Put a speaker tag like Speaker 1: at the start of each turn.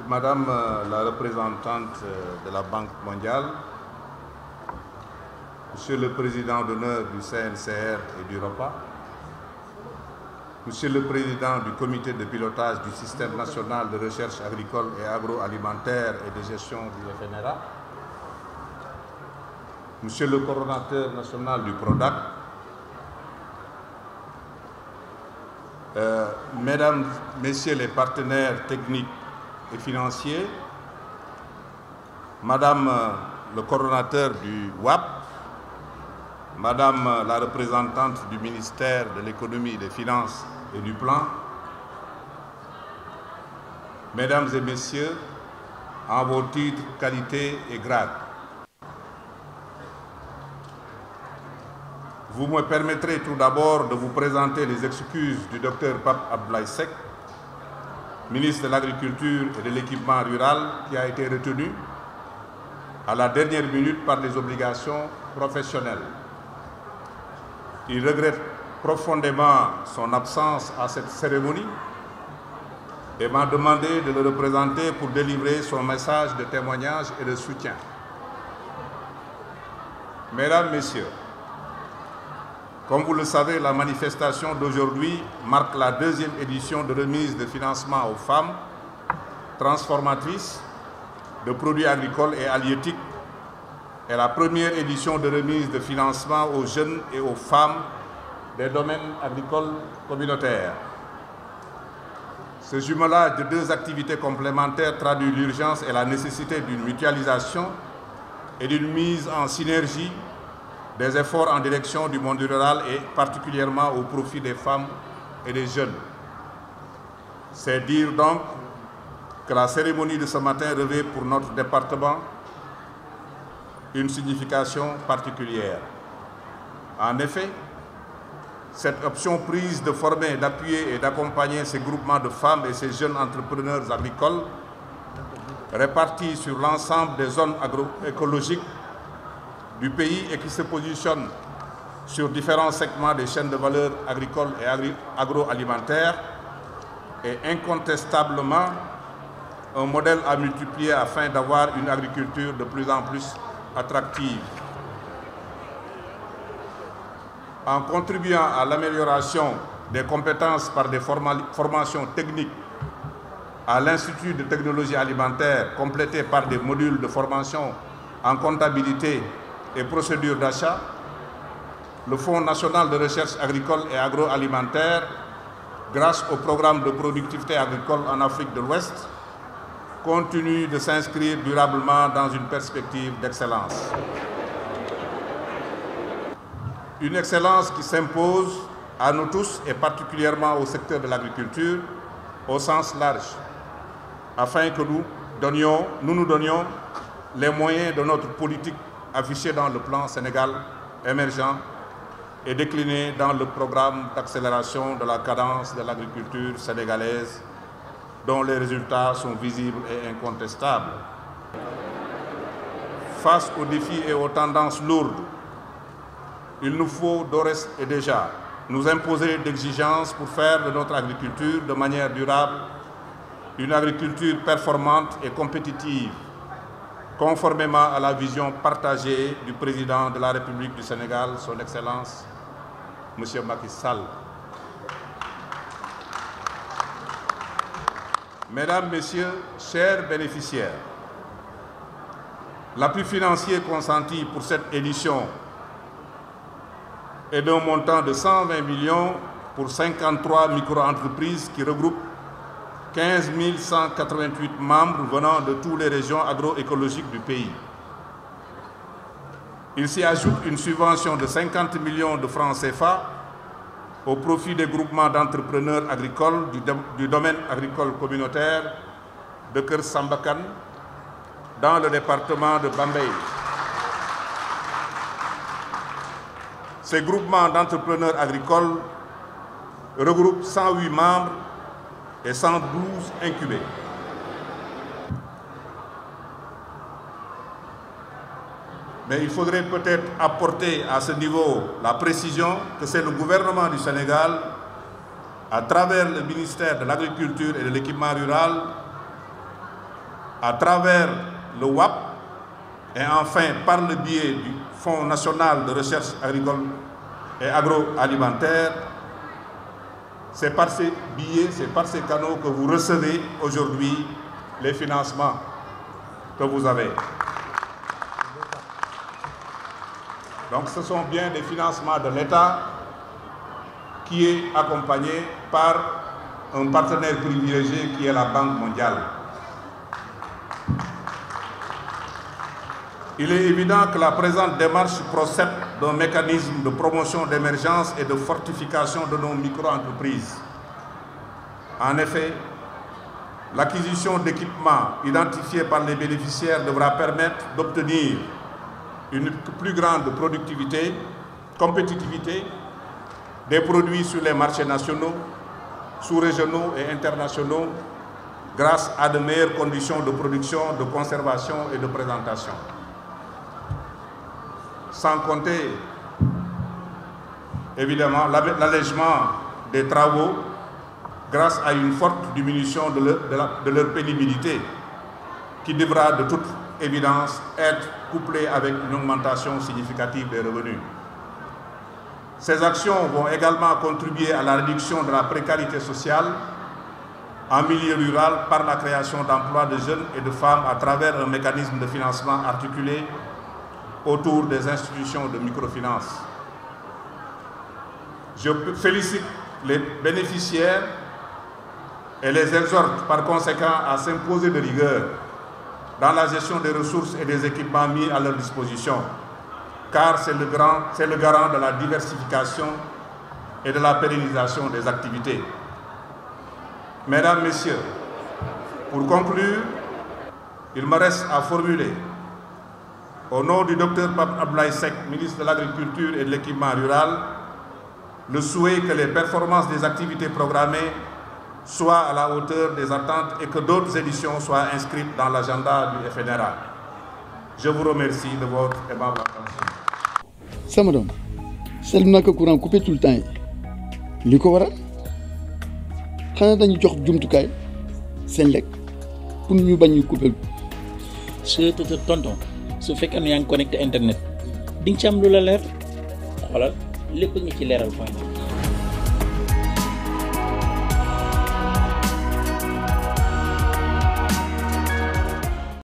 Speaker 1: Madame la représentante de la Banque mondiale, Monsieur le Président d'honneur du CNCR et du ROPA, Monsieur le Président du Comité de pilotage du Système national de recherche agricole et agroalimentaire et de gestion du FNRA, Monsieur le Coordonnateur national du PRODAC, Mesdames, Messieurs les partenaires techniques et financiers, Madame le coordonnateur du WAP, Madame la représentante du ministère de l'économie, des finances et du plan, Mesdames et Messieurs, en vos titres, qualités et grades. Vous me permettrez tout d'abord de vous présenter les excuses du Dr Pape Abdoulaye Seck, ministre de l'Agriculture et de l'Équipement rural, qui a été retenu à la dernière minute par des obligations professionnelles. Il regrette profondément son absence à cette cérémonie et m'a demandé de le représenter pour délivrer son message de témoignage et de soutien. Mesdames, Messieurs, comme vous le savez, la manifestation d'aujourd'hui marque la deuxième édition de remise de financement aux femmes transformatrices de produits agricoles et halieutiques et la première édition de remise de financement aux jeunes et aux femmes des domaines agricoles communautaires. Ce jumelage de deux activités complémentaires traduit l'urgence et la nécessité d'une mutualisation et d'une mise en synergie des efforts en direction du monde rural et particulièrement au profit des femmes et des jeunes. C'est dire donc que la cérémonie de ce matin revêt pour notre département une signification particulière. En effet, cette option prise de former, d'appuyer et d'accompagner ces groupements de femmes et ces jeunes entrepreneurs agricoles répartis sur l'ensemble des zones agroécologiques du pays et qui se positionnent sur différents segments des chaînes de valeur agricoles et agroalimentaires est incontestablement un modèle à multiplier afin d'avoir une agriculture de plus en plus attractive. En contribuant à l'amélioration des compétences par des formations techniques à l'Institut de technologie alimentaire, complétées par des modules de formation en comptabilité et procédures d'achat, le Fonds national de recherche agricole et agroalimentaire, grâce au programme de productivité agricole en Afrique de l'Ouest, continue de s'inscrire durablement dans une perspective d'excellence. Une excellence qui s'impose à nous tous et particulièrement au secteur de l'agriculture au sens large, afin que nous nous donnions les moyens de notre politique affichée dans le plan Sénégal émergent et décliné dans le programme d'accélération de la cadence de l'agriculture sénégalaise, dont les résultats sont visibles et incontestables. Face aux défis et aux tendances lourdes, il nous faut d'ores et déjà nous imposer d'exigences pour faire de notre agriculture de manière durable une agriculture performante et compétitive, conformément à la vision partagée du président de la République du Sénégal, son Excellence, M. Macky Sall. Mesdames, Messieurs, chers bénéficiaires, l'appui financier consenti pour cette édition est d'un montant de 120 millions pour 53 micro-entreprises qui regroupent 15 188 membres venant de toutes les régions agroécologiques du pays. Il s'y ajoute une subvention de 50 millions de francs CFA au profit des groupements d'entrepreneurs agricoles du domaine agricole communautaire de Keur Sambakan dans le département de Bambey. Ces groupements d'entrepreneurs agricoles regroupent 108 membres et 112 incubés. Mais il faudrait peut-être apporter à ce niveau la précision que c'est le gouvernement du Sénégal, à travers le ministère de l'Agriculture et de l'Équipement rural, à travers le WAP et enfin par le biais du Fonds national de recherche agricole et agroalimentaire. C'est par ces billets, c'est par ces canaux que vous recevez aujourd'hui les financements que vous avez. Donc ce sont bien des financements de l'État qui est accompagné par un partenaire privilégié qui est la Banque mondiale. Il est évident que la présente démarche procède d'un mécanisme de promotion d'émergence et de fortification de nos micro-entreprises. En effet, l'acquisition d'équipements identifiés par les bénéficiaires devra permettre d'obtenir une plus grande productivité, compétitivité des produits sur les marchés nationaux, sous-régionaux et internationaux grâce à de meilleures conditions de production, de conservation et de présentation. Sans compter, évidemment, l'allègement des travaux grâce à une forte diminution de leur pénibilité qui devra de toute évidence être couplée avec une augmentation significative des revenus. Ces actions vont également contribuer à la réduction de la précarité sociale en milieu rural par la création d'emplois de jeunes et de femmes à travers un mécanisme de financement articulé autour des institutions de microfinance. Je félicite les bénéficiaires et les exhorte par conséquent à s'imposer de rigueur dans la gestion des ressources et des équipements mis à leur disposition, car c'est le garant de la diversification et de la pérennisation des activités. Mesdames, Messieurs, pour conclure, il me reste à formuler, au nom du Dr Pape Abdoulaye Seck, ministre de l'Agriculture et de l'Équipement rural, le souhait que les performances des activités programmées soient à la hauteur des attentes et que d'autres éditions soient inscrites dans l'agenda du FNRA. Je vous remercie de votre aimable attention.
Speaker 2: Samadon, c'est le courant coupé tout le temps. Li ko waral xana dañu jox jumtukaay seen lekk pour ñu bañ ñu couper.
Speaker 3: C'est tonton. su fekkee ne yaa ngi connecté internet di nga ci am lu la leer xoolal lépp nga ci leeral point